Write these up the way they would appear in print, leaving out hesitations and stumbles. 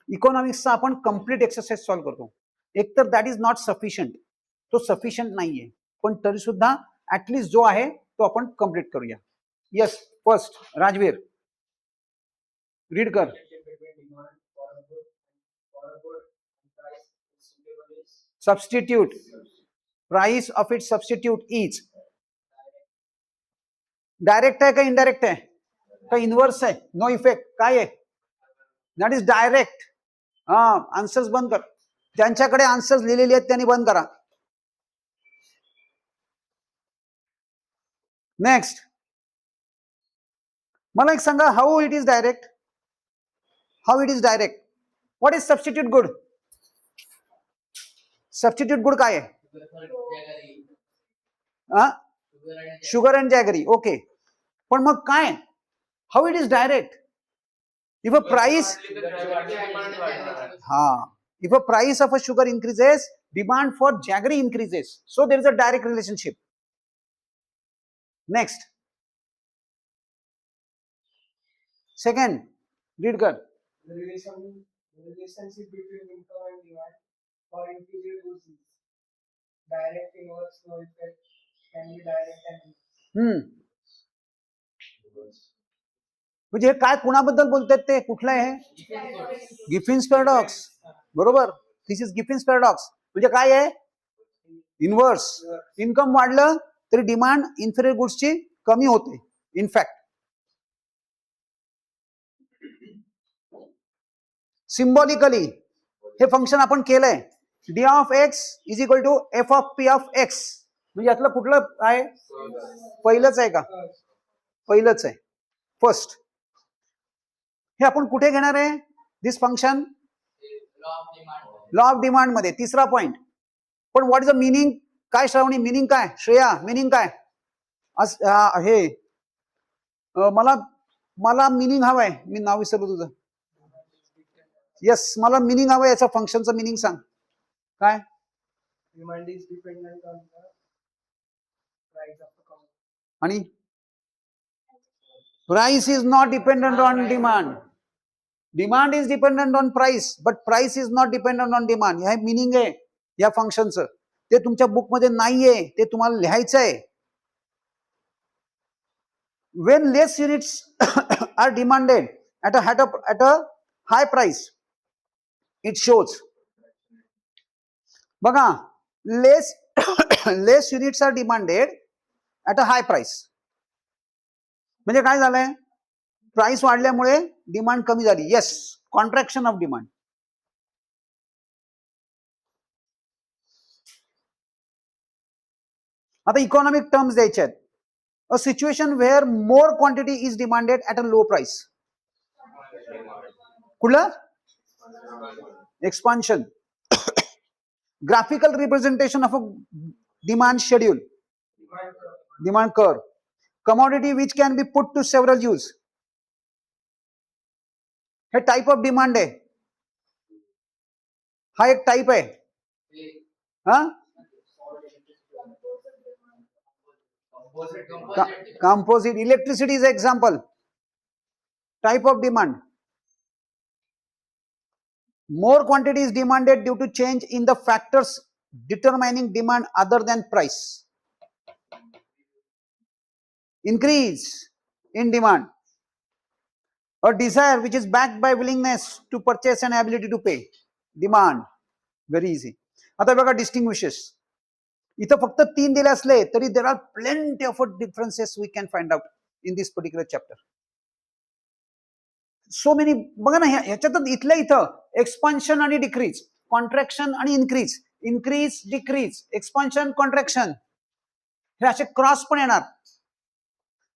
इकॉनॉमिक्सचा आपण complete exercise solve करतो. एकतर दॅट इज नॉट सफिशियंट, तो सफिशियंट नाहीये, पण तरी सुद्धा ऍटलिस्ट जो आहे तो आपण कम्प्लीट करूया. येस, फर्स्ट राजवीर रीड कर. Substitute price of it substitute is direct आहे का इनडायरेक्ट आहे का इनवर्स आहे? नो इफेक्ट काय आहे? That is direct. हा, आन्सर्स बंद कर. ज्यांच्याकडे आन्सर्स लिहिलेले आहेत त्यांनी बंद करा. नेक्स्ट मला एक सांगा, how it is direct? How it is direct? What is substitute good? Substitute good काय आहे? Sugar and jaggery. ओके, पण मग काय? How it is direct? If a price, हा, if a price of a sugar increases, demand for jaggery increases, so there is a direct relationship. Next, second, read kar. The relationship between income and demand for inferior goods is direct, inverse, no effect, can be direct and inverse. म्हणजे हे काय कुणाबद्दल बोलतात? ते कुठलं आहे? गिफिन्स paradox. बरोबर, दिस is Giffin's paradox. म्हणजे काय आहे? इनवर्स. इन्कम वाढलं तरी डिमांड इन्फिरियर गुड्सची कमी होते. इनफॅक्ट सिम्बॉलिकली हे फंक्शन आपण केलंय. D of X is equal to F of P of X. म्हणजे यातलं कुठलं आहे? पहिलंच आहे का? पहिलंच आहे, फर्स्ट. हे आपण कुठे घेणार आहे? दिस फंक्शन लॉ ऑफ डिमांड मध्ये. तिसरा पॉइंट. पण व्हॉट इज द मिनिंग? काय श्रावणी मिनिंग काय? श्रेया मिनिंग काय? हे मला मला मिनिंग हवंय. मी नाव विसरलो तुझं. येस, मला मिनिंग हवंय याचा फंक्शनचं मिनिंग सांग. काय? demand is dependent on the price of the commodity. आणि price is not dependent on demand. Demand is dependent on price, but price is not dependent on demand. हे मिनिंग आहे या फंक्शनचं. ते तुमच्या बुक मध्ये नाहीये, ते तुम्हाला लिहायचं आहे. When less units are demanded at a high price, it shows. बघा, less units are demanded at a high price. म्हणजे काय झालंय? प्राइस वाढल्यामुळे डिमांड कमी झाली. Yes, contraction of demand. आता इकॉनॉमिक टर्म्स द्यायचे आहेत. A situation where more quantity is demanded at a low price. कुठलं? Expansion. Graphical representation of a demand schedule. Demand curve. Commodity which can be put to several use. हे type of demand आहे. हा एक type आहे. हा, composite. Electricity is example. Type of demand. More quantity is demanded due to change in the factors determining demand other than price. Increase in demand. A desire which is backed by willingness to purchase and ability to pay. Demand. Very easy. आता बघा distinguishes. इथं फक्त 3 दिले असले तरी there are plenty of differences we can find out in this particular chapter. So many. बघा ना, ह्याच्यात इथल्या इथं एक्सपान्शन आणि डिक्रीज, कॉन्ट्रॅक्शन आणि increase, increase decrease, expansion contraction, हे असे क्रॉस पण येणार.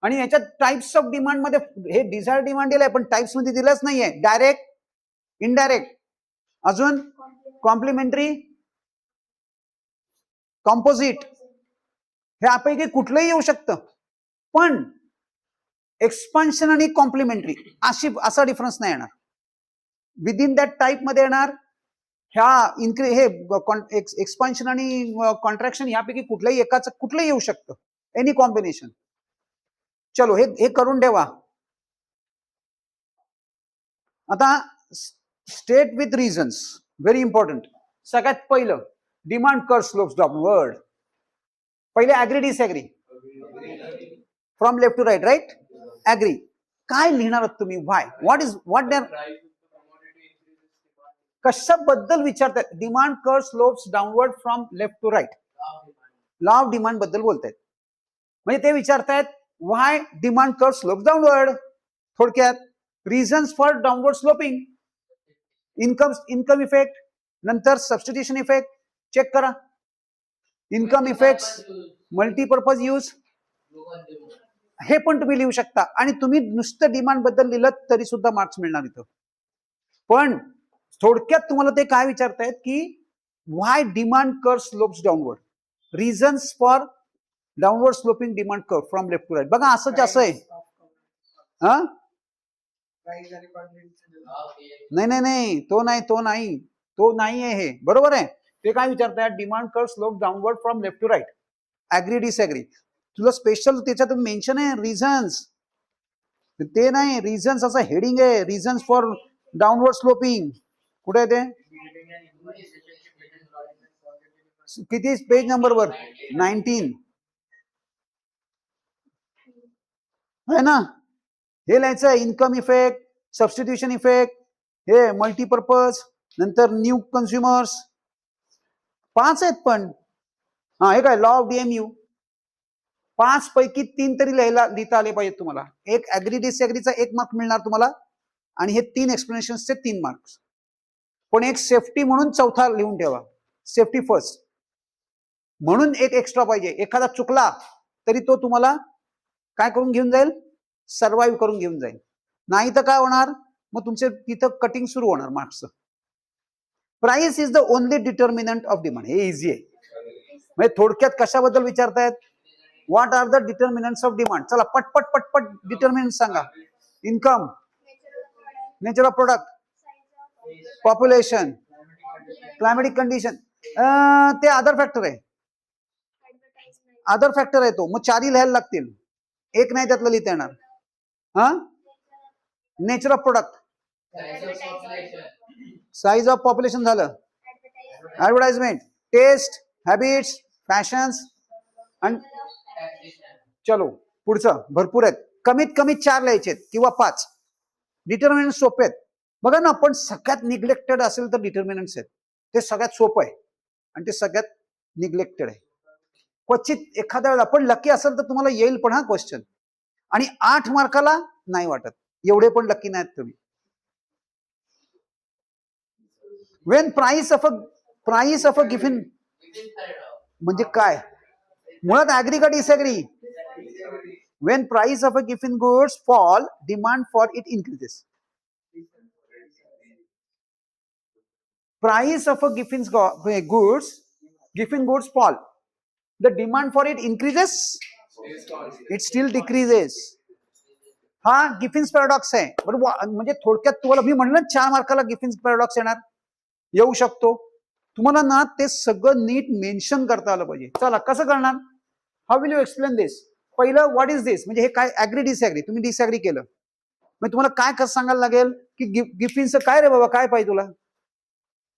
आणि ह्याच्यात टाइप्स ऑफ डिमांड मध्ये हे डिझायर डिमांड दिलंय, पण टाइप्स मध्ये दिलंच नाहीये. डायरेक्ट, इनडायरेक्ट, अजून कॉम्प्लिमेंटरी, कॉम्पोजिट, हे आपल्यापैकी कुठलंही येऊ शकतं. पण एक्सपान्शन आणि कॉम्प्लिमेंटरी असा डिफरन्स नाही येणार. विदिन दॅट टाइप मध्ये येणार. ह्या हे एक्सपान्शन आणि कॉन्ट्रॅक्शन ह्यापैकी कुठलंही एकाच कुठलंही येऊ शकतं. Any combination. चलो हे करून ठेवा. आता state with reasons. Very important. सगळ्यात पहिलं डिमांड कर्व स्लोप्स डाऊनवर्ड. पहिले agree disagree from left to right. Right agree. काय लिहिणार आहात तुम्ही? व्हाय देअर कशाबद्दल विचारतायत? Demand curve slopes downward from left to right. Law of demand बद्दल बोलतायत. म्हणजे ते विचारतायत why demand curve slopes downward. थोडक्यात reasons for downward sloping. Income effect, नंतर सबस्टिट्यूशन इफेक्ट. चेक करा. इन्कम इफेक्ट्स, मल्टीपर्पज यूज, हे पण तुम्ही लिहू शकता. आणि तुम्ही नुसतं डिमांड बद्दल लिहिलं तरी सुद्धा मार्क्स मिळणार इथं. पण थोडक्यात तुम्हाला ते काय विचारतायत की why demand curve slopes downward. Reasons for downward sloping demand curve from left to right. बघा असंच असं आहे. हा नाही नाही नाही, तो नाही आहे हे. बरोबर आहे. ते काय विचारतात? Demand curve slope downward from left to right. Agree disagree. तुला स्पेशल त्याच्यातून मेन्शन आहे रिझन्स. ते नाही, रिझन्स असं हेडिंग आहे. Reasons for downward sloping. कुठे आहे ते? किती पेज नंबरवर? 19 है ना. हे लिहायचं आहे. इन्कम इफेक्ट, सबस्टिट्यूशन इफेक्ट, हे मल्टीपर्पज, नंतर न्यू कन्झ्युमर्स. 5 आहेत पण. हा हे काय? Law of DMU. 5 पैकी 3 तरी लिहिता आले पाहिजेत तुम्हाला. एक ऍग्री डिसऍग्रीचा 1 मार्क मिळणार तुम्हाला, आणि हे 3 एक्सप्लेनेशनचे 3 मार्क्स. पण एक सेफ्टी म्हणून चौथा लिहून ठेवा. सेफ्टी फर्स्ट म्हणून एक एक्स्ट्रा पाहिजे. एखादा चुकला तरी तो तुम्हाला काय करून घेऊन जाईल? सर्व्हाइव्ह करून घेऊन जाईल. नाही तर काय होणार? मग तुमचे तिथं कटिंग सुरू होणार मार्क्सचं. Price is the only determinant of demand. हे इझी आहे. म्हणजे थोडक्यात कशाबद्दल विचारतायत? What are the determinants of demand. चला पटपट पटपट डिटर्मिनंट सांगा. Income, nature of product, population, climatic condition. ते अदर फॅक्टर आहे. अदर फॅक्टर आहे तो. मग 4 लिहायला लागतील. एक नाही त्यातलं लिहिता येणार. हा nature of product, size of population झालं, ऍडव्हर्टाइजमेंट, टेस्ट, हॅबिट्स, फॅशन्स, आणि चलो पुढचं भरपूर आहेत. कमीत कमी 4 लिहायचे किंवा 5. डिटर्मिनंट सोपे आहेत. बघा ना, पण सगळ्यात निग्लेक्टेड असेल तर डिटर्मिनंट्स आहेत. ते सगळ्यात सोपं आहे आणि ते सगळ्यात निग्लेक्टेड आहे. क्वचित एखाद्या वेळेला पण लकी असेल तर तुम्हाला येईल पण हा क्वेश्चन. आणि 8 मार्काला नाही वाटत. एवढे पण लकी नाहीत तुम्ही. When price of a given म्हणजे काय? मुळात ऍग्री का disagree? When price of a given goods fall, demand for it increases. Price of a given goods fall, the demand for it increases, it still decreases. हा गिफिन्स paradox आहे. बरोबर. म्हणजे थोडक्यात तुम्हाला मी म्हणलं 4 मार्काला गिफिन्स पॅराडॉक्स येऊ शकतो. तुम्हाला ना ते सगळं नीट मेन्शन करता आलं पाहिजे. चला कसं करणार? हाऊ विल यू एक्सप्लेन दिस? पहिलं व्हॉट इज दिस, म्हणजे हे काय? ऍग्री डिसऍग्री. तुम्ही डिसऍग्री केलं मग तुम्हाला काय कसं सांगायला लागेल की गिफिन्सचं काय रे बाबा, काय पाहिजे तुला,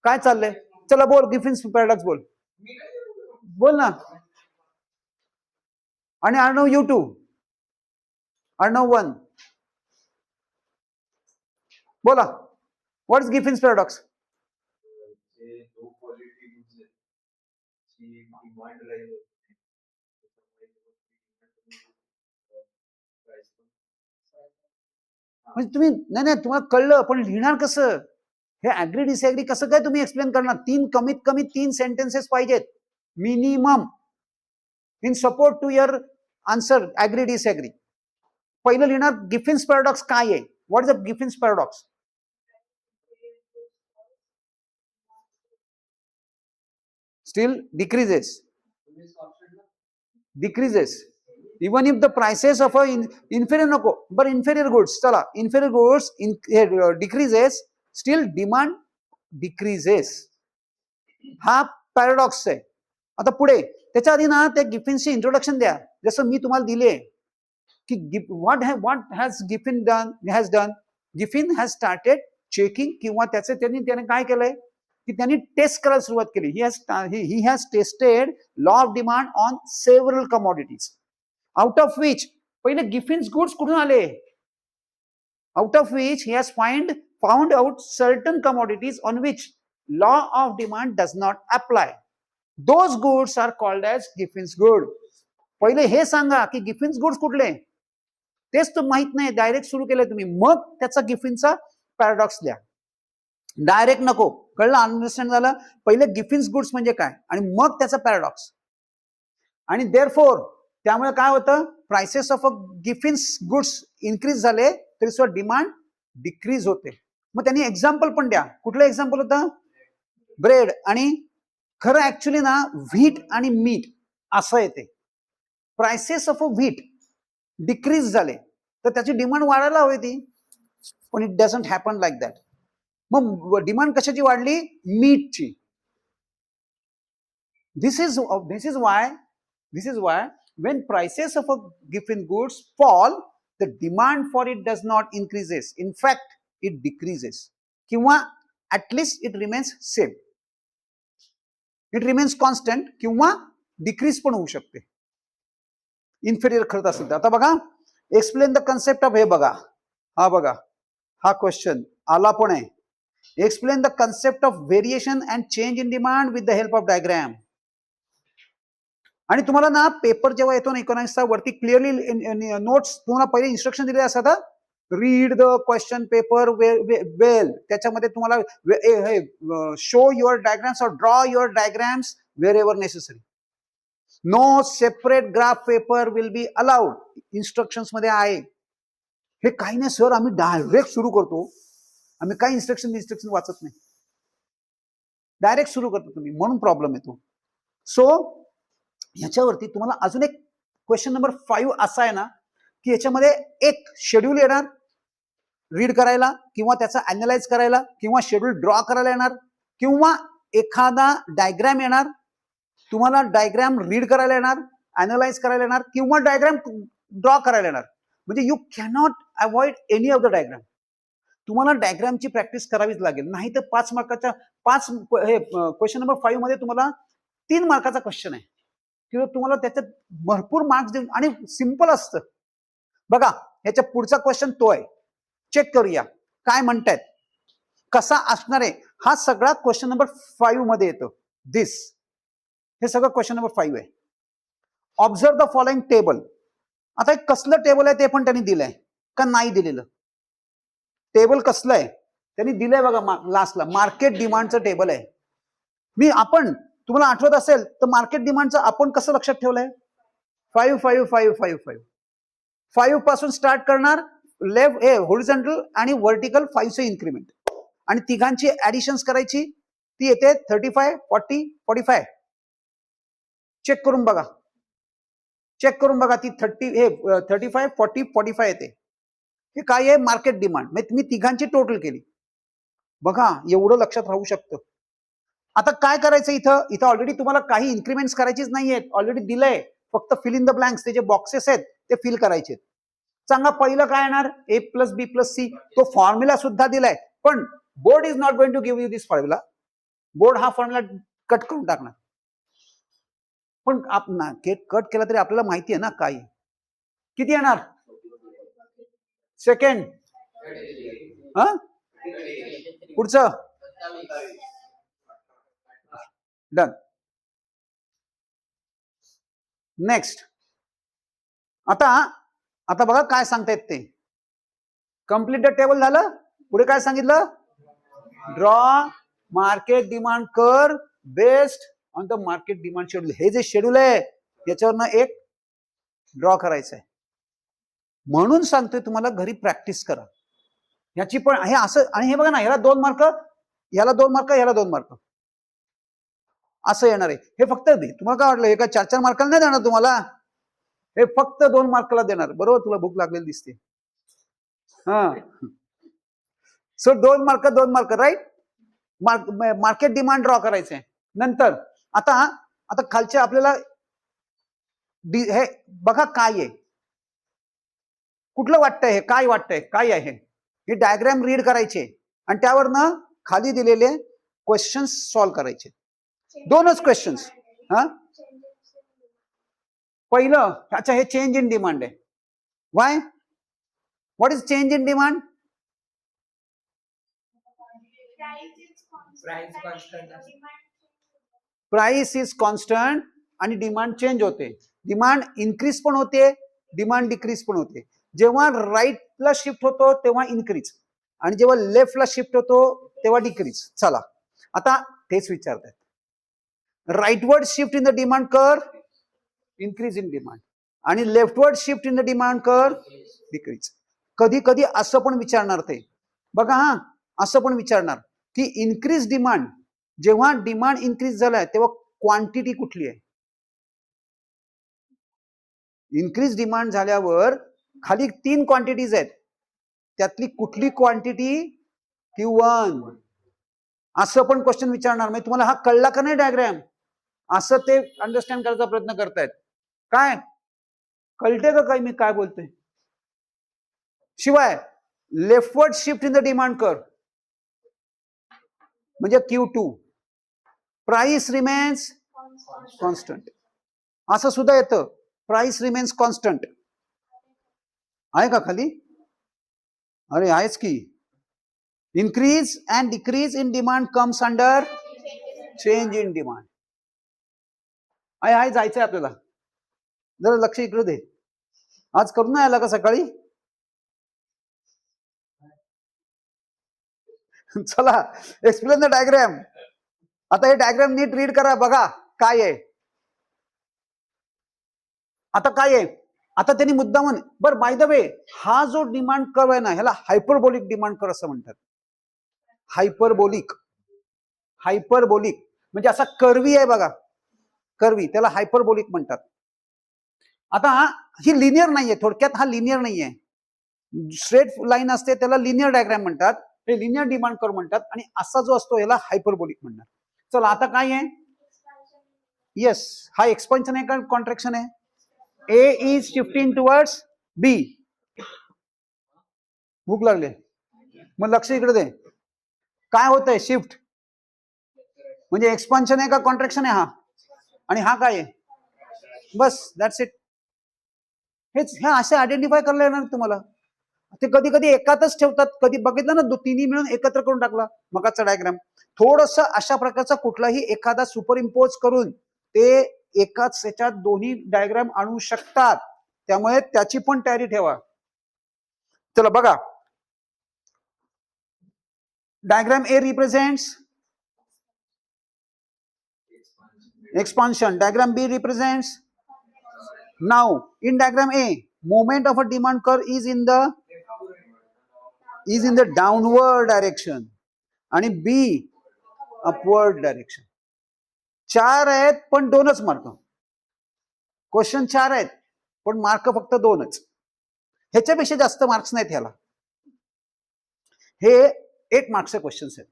काय चाललंय? चला बोल. गिफिन्स पॅराडॉक्स बोल ना. आणि अर्णव यू टू, अर्णव 1 बोला. What is Giffin's paradox? म्हणजे तुम्ही नाही तुम्हाला कळलं, पण लिहिणार कसं? हे ऍग्री डिसऍग्री कसं काय तुम्ही एक्सप्लेन करणार? कमीत कमी 3 सेंटेन्सेस पाहिजेत minimum in support to your answer agree disagree. पहिलं लिहिणार गिफिन्स पॅराडॉक्स काय आहे. What is a Giffin's paradox? Still decreases even if the prices of a inferior नको बरं inferior goods. चला inferior goods decreases, still demand decreases. हा paradox आहे. आता पुढे त्याच्या आधी ना त्या गिफिन्सचे इंट्रोडक्शन द्या, जसं मी तुम्हाला दिले की what has Giffen done? Giffen has started checking किंवा त्याने काय केलंय की त्यांनी टेस्ट करायला सुरुवात केली. He has tested law of demand on several commodities, out of which पहिले गिफिन्स गुड्स कुठून आले, out of which he has found out certain commodities on which law of demand does not apply. Those goods are called as Giffin's good. पहिले हे सांगा की गिफिन्स goods कुठले, तेच तर माहित नाही, डायरेक्ट सुरू केलंय तुम्ही, मग त्याचा गिफिनचा पॅराडॉक्स द्या. डायरेक्ट नको, कळलं, अंडरस्टँड झालं. पहिले गिफिन्स गुड्स म्हणजे काय आणि मग त्याचा पॅराडॉक्स. आणि देअरफॉर त्यामुळे काय होतं, प्राइसेस ऑफ गिफिन्स गुड्स इन्क्रीज झाले तरी सुद्धा डिमांड डिक्रीज होते. मग त्यांनी एक्झाम्पल पण द्या. कुठलं एक्झाम्पल होतं, ब्रेड. आणि खरं ऍक्च्युली ना व्हीट आणि मीट असं येते. प्राइसेस ऑफ व्हीट डिक्रीज झाले तर त्याची डिमांड वाढायला हवी ती, पण it doesn't happen like that. मग डिमांड कशाची वाढली, मीटची. This is why when prices of a given goods fall, the demand for it does not increases, in fact it decreases, किंवा at least it remains same, it remains constant किंवा decrease पण होऊ शकते इन्फेरियर खर्च असेल तर. आता बघा, एक्सप्लेन द कन्सेप्ट ऑफ, हे बघा, हा क्वेश्चन आला पण आहे. Explain the concept of variation and change in demand with the help of diagram. आणि तुम्हाला ना पेपर जेव्हा येतो ना इकॉनॉमिक्सचा, वरती क्लिअरली नोट्स तुम्हाला पहिले इन्स्ट्रक्शन दिले असतात, read the question paper well. त्याच्यामध्ये तुम्हाला शो युअर डायग्राम्स और draw your diagrams wherever necessary. No separate graph paper will be allowed. Instructions मध्ये आहे. हे काही नाही सर, आम्ही डायरेक्ट सुरू करतो, आम्ही काही इन्स्ट्रक्शन वाचत नाही, डायरेक्ट सुरू करतो तुम्ही, म्हणून प्रॉब्लेम येतो. सो ह्याच्यावरती तुम्हाला अजून एक क्वेश्चन नंबर 5 असा आहे ना की याच्यामध्ये एक शेड्यूल येणार रीड करायला, किंवा त्याचा अॅनालाइज करायला, किंवा शेड्यूल ड्रॉ करायला येणार, किंवा एखादा डायग्राम येणार, तुम्हाला डायग्राम रीड करायला येणार, अॅनालाइज करायला येणार, किंवा डायग्राम ड्रॉ करायला येणार. म्हणजे you cannot avoid any of the diagram. तुम्हाला डायग्रामची प्रॅक्टिस करावीच लागेल, नाही तर 5 मार्काच्या क्वेश्चन नंबर 5 मध्ये तुम्हाला 3 मार्काचा क्वेश्चन आहे, किंवा तुम्हाला त्याच्यात भरपूर मार्क्स देऊन, आणि सिंपल असतं. बघा ह्याच्या पुढचा क्वेश्चन तो आहे, चेक करूया काय म्हणतायत, कसा असणार आहे. हा सगळा क्वेश्चन नंबर 5 मध्ये येतो. हे सगळं क्वेश्चन नंबर 5 आहे. Observe the following table. आता एक कसलं टेबल आहे ते पण त्यांनी दिलंय का नाही दिलेलं, टेबल कसलं आहे त्यांनी दिलंय बघा, लास्टला मार्केट डिमांडचं टेबल आहे. आपण तुम्हाला आठवत असेल तर मार्केट डिमांडचं आपण कसं लक्षात ठेवलंय, 5 5 5 5 5 5 पासून स्टार्ट करणार, लेफ्ट होरिझॉन्टल आणि व्हर्टिकल 5चे इन्क्रीमेंट, आणि तिघांची ऍडिशन्स करायची, ती येते 35 40 45. चेक करून बघा ती 35 40 45 येते. हे काय आहे, मार्केट डिमांड. म्हणजे तुम्ही तिघांची टोटल केली बघा, एवढं लक्षात राहू शकतं. आता काय करायचं, इथं ऑलरेडी तुम्हाला काही इन्क्रीमेंट्स करायचीच नाहीयेत, ऑलरेडी दिलंय, फक्त फिल इन द ब्लँक्स, ते जे बॉक्सेस आहेत ते फिल करायचे. सांगा पहिलं काय येणार, A + B + C. तो फॉर्म्युला सुद्धा दिलाय, पण board is not going to give you this formula. Board हा फॉर्म्युला कट करून टाकणार. पण कट केला तरी आपल्याला माहिती आहे ना काय किती येणार. सेकंड पुढचं डन. नेक्स्ट. आता बघा काय सांगतायत ते, कंप्लीट द टेबल झालं. पुढे काय सांगितलं, ड्रॉ मार्केट डिमांड कर based on the market demand schedule. हे जे शेड्यूल आहे याच्यावरनं एक ड्रॉ करायचं आहे. म्हणून सांगतोय तुम्हाला घरी प्रॅक्टिस करा याची पण. हे असं, आणि हे बघा ना, ह्याला 2 मार्क, ह्याला 2 मार्क, ह्याला 2 मार्क असं येणार आहे. हे फक्त तुम्हाला काय वाटलं, हे काय 4-4 मार्काला नाही देणार तुम्हाला, हे फक्त 2 मार्काला देणार. बरोबर, तुला भूक लागलेली दिसते. So 2 mark right. Market demand draw करायचंय. नंतर आता खालचे आपल्याला हे बघा काय आहे, कुठलं वाटतंय, हे काय वाटतंय, काय आहे, हे डायग्राम रीड करायचे. आणि त्यावरनं खाली दिलेले क्वेश्चन्स सॉल्व्ह करायचे. दोनच क्वेश्चन्स. हा, पहिलं, अच्छा हे चेंज इन डिमांड आहे. Y, what is change in demand? Price is constant आणि डिमांड चेंज होते. डिमांड इन्क्रीज पण होते, डिमांड डिक्रीज पण होते. जेव्हा राईटला शिफ्ट होतो तेव्हा इन्क्रीज, आणि जेव्हा लेफ्टला शिफ्ट होतो तेव्हा डिक्रीज. चला आता तेच विचारतात. राईटवर्ड शिफ्ट इन द डिमांड कर, इन्क्रीज इन डिमांड, आणि leftward shift in the demand कर, डिक्रीज. कधी कधी असं पण विचारणार ते बघा, हा असं पण विचारणार की इन्क्रीज डिमांड, जेव्हा डिमांड इन्क्रीज झालाय तेव्हा क्वांटिटी कुठली आहे? इन्क्रीज डिमांड झाल्यावर खाली 3 क्वांटिटीज आहेत, त्यातली कुठली क्वांटिटी? Q1. असं पण क्वेश्चन विचारणार. म्हणजे तुम्हाला हा कळला का नाही डायग्राम, असं ते अंडरस्टँड करायचा प्रयत्न करतायत. काय कळते का काय मी काय बोलतोय? शिवाय leftward shift in the demand कर म्हणजे Q2, प्राइस रिमेन्स कॉन्स्टंट. असं सुद्धा येतं, प्राइस रिमेन्स कॉन्स्टंट. आहे का खाली? अरे आहेच की. Increase and decrease in demand comes under change in demand. आहे जायचंय आपल्याला, जरा लक्ष इकडे दे. आज करून नाही आला का सकाळी? चला एक्सप्लेन द डायग्राम. आता हे डायग्राम नीट रीड करा, बघा काय आहे. आता काय आहे, आता त्यांनी मुद्दामन, बरं बाय द वे, हा जो डिमांड कर्व आहे ना, ह्याला हायपरबोलिक डिमांड कर्व असं म्हणतात. हायपरबोलिक, हायपरबोलिक म्हणजे असा कर्वी आहे बघा, कर्वी, त्याला हायपरबोलिक म्हणतात. आता ही लिनियर नाहीये, थोडक्यात हा लिनियर नाहीये. स्ट्रेट लाईन असते त्याला लिनियर डायग्राम म्हणतात, हे लिनियर डिमांड कर्व म्हणतात, आणि असा जो असतो याला हायपरबोलिक म्हणतात. चला आता काय आहे? येस, हा एक्सपान्शन आहे का कॉन्ट्रॅक्शन आहे? A is shifting towards B. भूक लागले, मग लक्ष इकडे दे. काय होत आहे? शिफ्ट म्हणजे एक्सपान्शन आहे का कॉन्ट्रॅक्शन आहे? हा, आणि हा काय आहे? बस दॅट्स इट. हेच हे असे आयडेंटिफाय करायला येणार तुम्हाला. ते कधी कधी एकातच ठेवतात, कधी बघितलं ना तिन्ही मिळून एकत्र करून टाकला मगाचा डायग्राम. थोडस अशा प्रकारचा कुठलाही एखादा सुपर इम्पोज करून ते एकाच याच्यात दोन्ही डायग्राम आणू शकतात, त्यामुळे त्याची पण तयारी ठेवा. चला बघा, diagram A represents expansion, diagram B represents. Now in diagram A, movement of a demand curve is in the downward direction आणि B upward direction. 4 आहेत पण 2च मार्क. क्वेश्चन 4 आहेत पण मार्क फक्त 2च. ह्याच्यापेक्षा जास्त मार्क्स नाहीत ह्याला. हे 8 मार्क्सचे क्वेश्चन्स आहेत,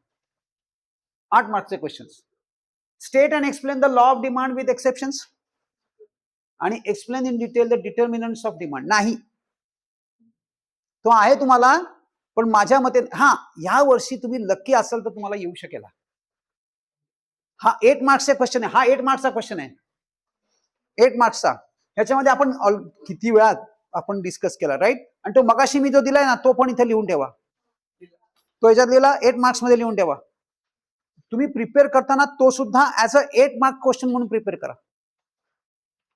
8 मार्क्सचे questions. State and explain the law of demand with exceptions आणि explain in detail the determinants of demand. नाही, तो आहे तुम्हाला, पण माझ्या मते हा या वर्षी तुम्ही लकी असाल तर तुम्हाला येऊ शकेल. हा 8 मार्क्सचा क्वेश्चन आहे, हा 8 मार्क्सचा क्वेश्चन आहे, 8 मार्क्सचा. ह्याच्यामध्ये आपण किती वेळा आपण डिस्कस केला, राईट? आणि तो मगाशी मी जो दिलाय ना तो पण इथे लिहून ठेवा, तो ह्याच्यात लिहिला 8 मार्क्स मध्ये लिहून ठेवा. तुम्ही प्रिपेअर करताना तो सुद्धा ऍज अ 8 मार्क क्वेश्चन म्हणून प्रिपेअर करा.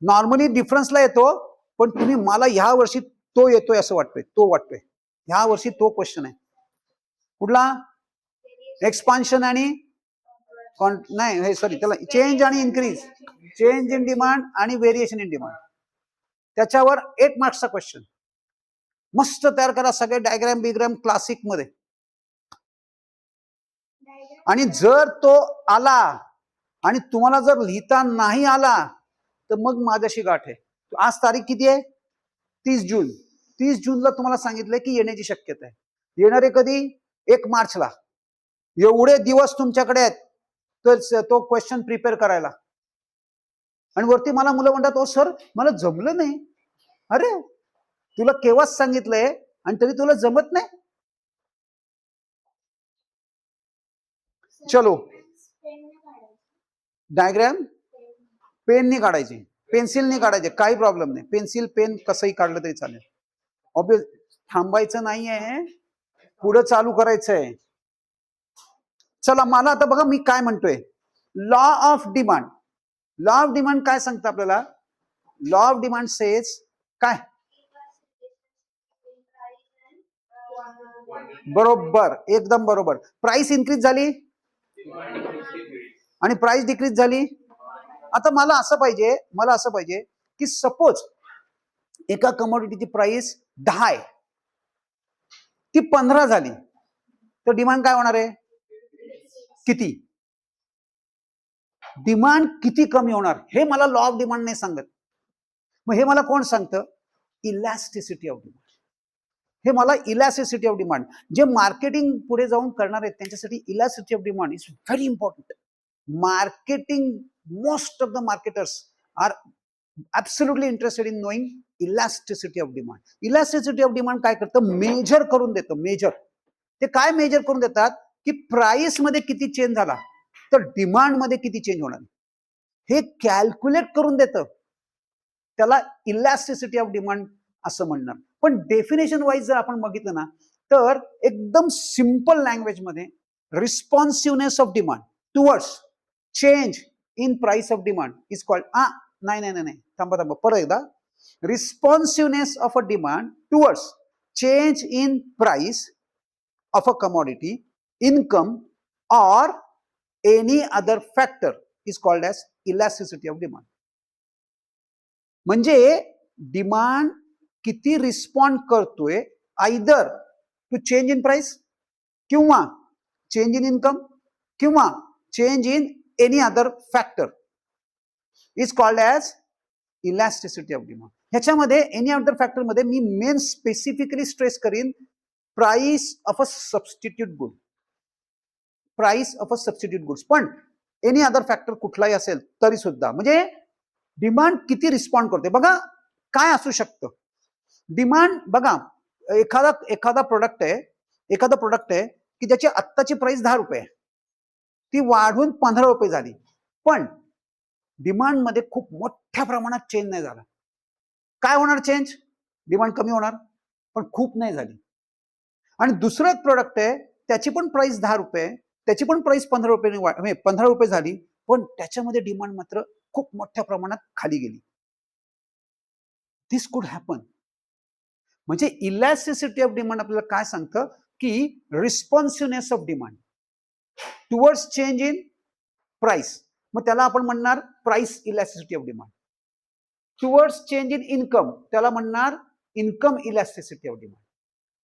नॉर्मली डिफरन्सला येतो, पण तुम्ही मला ह्या वर्षी तो येतोय असं वाटतोय, तो वाटतोय ह्या वर्षी तो क्वेश्चन आहे. कुठला? एक्सपान्शन आणि नाही, हे सॉरी, त्याला चेंज आणि इन्क्रीज, चेंज इन डिमांड आणि व्हेरिएशन इन डिमांड. त्याच्यावर 8 मार्क्सचा क्वेश्चन मस्त तयार करा, सगळे डायग्राम बिग्राम क्लासिक मध्ये. आणि जर तो आला आणि तुम्हाला जर लिहिता नाही आला तर मग माझ्याशी गाठ आहे. आज तारीख किती आहे? 30 जून. 30 जूनला तुम्हाला सांगितलंय की येण्याची शक्यता आहे. येणार आहे कधी? 1 मार्चला. एवढे दिवस तुमच्याकडे आहेत तर तो क्वेश्चन प्रिपेअर करायला. आणि वरती मला मुलं म्हणतात, ओ सर मला जमलं नाही. अरे तुला केव्हाच सांगितलंय आणि तरी तुला जमत नाही? चलो डायग्राम पेनने काढायचे, पेन्सिलने काढायचे, काही प्रॉब्लेम नाही. पेन्सिल पेन कसंही काढलं तरी चालेल. ऑब्वियस थांबायचं नाहीये, पुढे चालू करायचंय. चला मला आता बघा मी काय म्हणतोय. Law of demand. Law of demand काय सांगतं आपल्याला? लॉ ऑफ डिमांड सेज काय? बरोबर, एकदम बरोबर. प्राइस इन्क्रीज झाली आणि प्राइस डिक्रीज झाली. आता मला असं पाहिजे की सपोज एका कमोडिटीची प्राइस 10 आहे, ती 15 झाली, तर डिमांड काय होणार आहे? किती? डिमांड किती कमी होणार हे मला लॉ ऑफ डिमांड नाही सांगत. मग हे मला कोण सांगतं? Elasticity of demand. हे मला इलॅस्टिसिटी ऑफ डिमांड, जे मार्केटिंग पुढे जाऊन करणार आहेत त्यांच्यासाठी elasticity of demand is very important. Marketing, most of the marketers are absolutely interested in knowing elasticity of demand. Elasticity of demand काय करतं? मेजर करून देतं. मेजर ते काय मेजर करून देतात की प्राइस मध्ये किती चेंज झाला तर डिमांड मध्ये किती चेंज होणार हे कॅल्क्युलेट करून देतं. त्याला इलॅस्टिसिटी ऑफ डिमांड असं म्हणणार. पण डेफिनेशन वाईज जर आपण बघितलं ना तर एकदम सिंपल लँग्वेज मध्ये responsiveness of demand towards change in price of demand is called नाही थांबा परत एकदा. Responsiveness of a demand towards change in price of a commodity, income or any other factor is called as elasticity of demand. म्हणजे demand किती respond करतोय either to change in price किंवा change in income किंवा change in any other factor is called as elasticity of demand. ह्याच्यामध्ये any other factor मध्ये मी main specifically stress करीन price of a substitute good. Price of a substitute goods. पण any other factor कुठलाही असेल तरी सुद्धा म्हणजे डिमांड किती रिस्पॉन्ड करते. बघा काय असू शकतं डिमांड. बघा एखादा प्रोडक्ट आहे की ज्याची आत्ताची प्राइस 10 रुपये, ती वाढून 15 रुपये झाली, पण डिमांड मध्ये खूप मोठ्या प्रमाणात चेंज नाही झाला. काय होणार? चेंज, डिमांड कमी होणार, पण खूप नाही झाली. आणि दुसरं प्रोडक्ट आहे त्याची पण प्राइस 10 रुपये, त्याची पण प्राइस 15 रुपये झाली, पण त्याच्यामध्ये डिमांड मात्र खूप मोठ्या प्रमाणात खाली गेली. दिस कुड हॅपन. म्हणजे इलॅस्टिसिटी ऑफ डिमांड आपल्याला काय सांगतं की responsiveness of demand towards change in price, मग त्याला आपण म्हणणार price elasticity of demand. Towards change in income त्याला म्हणणार इन्कम इलॅस्टिसिटी ऑफ डिमांड.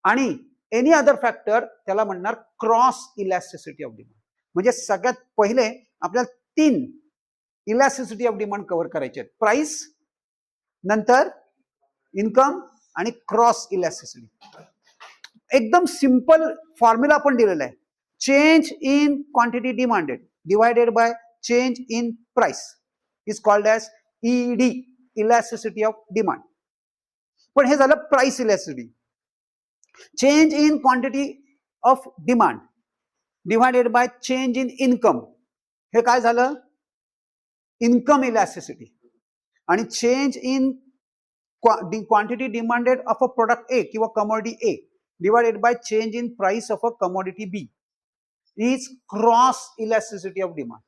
आणि एनी अदर फॅक्टर त्याला म्हणणार क्रॉस इलॅस्टिसिटी ऑफ डिमांड. म्हणजे सगळ्यात पहिले आपल्याला 3 इलॅस्टिसिटी ऑफ डिमांड कव्हर करायचे आहेत. प्राइस, नंतर इन्कम आणि क्रॉस इलॅस्टिसिटी. एकदम सिंपल फॉर्म्युला आपण दिलेला आहे. Change in quantity demanded divided by change in price is called as ED, elasticity of demand. पण हे झालं price elasticity. Change in quantity of demand divided by change in income, हे काय झालं? Income elasticity. आणि change in quantity demanded of a product A किंवा commodity A divided by change in price of a commodity B is cross elasticity of demand.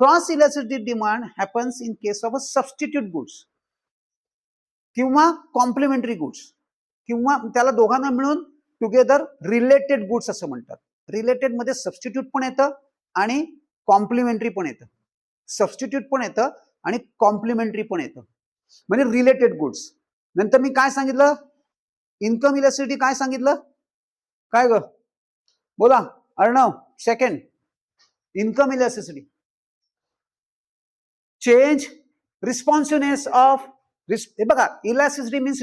Cross elasticity demand happens in case of a substitute goods किंवा complementary goods, किंवा त्याला दोघांना मिळून together related goods असं म्हणतात. Related मध्ये substitute पण येतं आणि कॉम्प्लिमेंटरी पण येतं. सबस्टिट्यूट पण येतं आणि कॉम्प्लिमेंटरी पण येतं, म्हणजे रिलेटेड गुड्स. नंतर मी काय सांगितलं? इन्कम इलॅस्टिसिटी काय सांगितलं? काय ग बोला Arnav? Second, income elasticity. Change responsiveness of, हे बघा elasticity means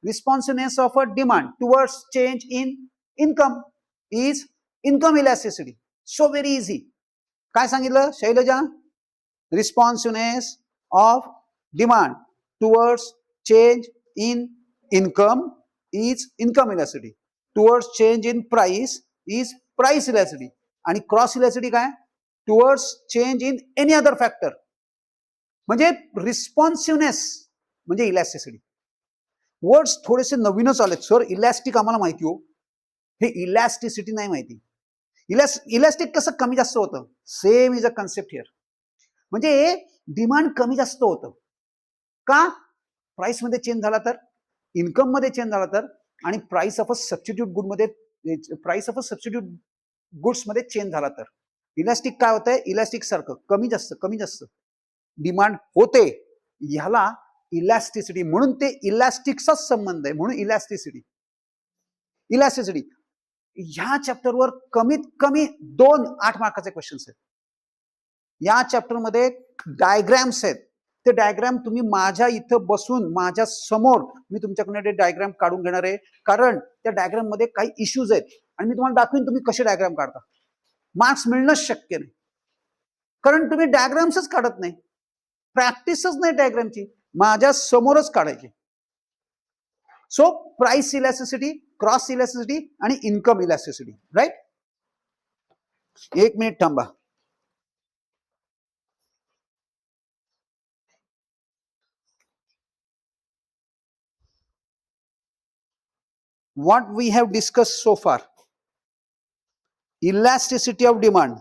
responsiveness of a demand towards change in income is income elasticity. So very easy. काय सांगितलं Shailaja? Responsiveness of demand towards change in income is income elasticity, towards change in price is price elasticity. आणि cross elasticity काय? Towards change in any other factor. म्हणजे रिस्पॉन्सिव्हनेस म्हणजे elasticity. Words थोडेसे नवीनच आलेत sir. Elastic आम्हाला माहिती हो, हे इलॅस्टिसिटी नाही माहिती. इलॅस्टिक कसं कमी जास्त होतं? Same is a concept here. म्हणजे डिमांड कमी जास्त होतं का? प्राइस मध्ये चेंज झाला तर, इन्कम मध्ये चेंज झाला तर, आणि price of a substitute good मध्ये, price of a substitute goods मध्ये चेंज झाला तर. इलॅस्टिक काय होतंय? इलॅस्टिक सारखं कमी जास्त डिमांड होते, ह्याला इलॅस्टिसिटी. म्हणून ते इलॅस्टिकचाच संबंध आहे, म्हणून इलॅस्टिसिटी. ह्या चॅप्टरवर कमीत कमी 2 8 मार्काचे क्वेश्चन्स आहेत. या चॅप्टरमध्ये डायग्रॅम्स आहेत. ते डायग्रॅम तुम्ही माझ्या इथं बसून माझ्या समोर मी तुमच्याकडे ते डायग्रॅम काढून घेणार आहे, कारण त्या डायग्रॅम मध्ये काही इश्यूज आहेत आणि मी तुम्हाला दाखवीन तुम्ही कसे डायग्रॅम काढता. मार्क्स मिळणंच शक्य नाही, कारण तुम्ही डायग्रॅम्सच काढत नाही, प्रॅक्टिसच नाही डायग्रॅमची, माझ्या समोरच काढायची. So price elasticity, cross elasticity आणि इन्कम इलॅस्टिसिटी. राईट? 1 मिनिट थांबा. What we have discussed so far: elasticity of demand,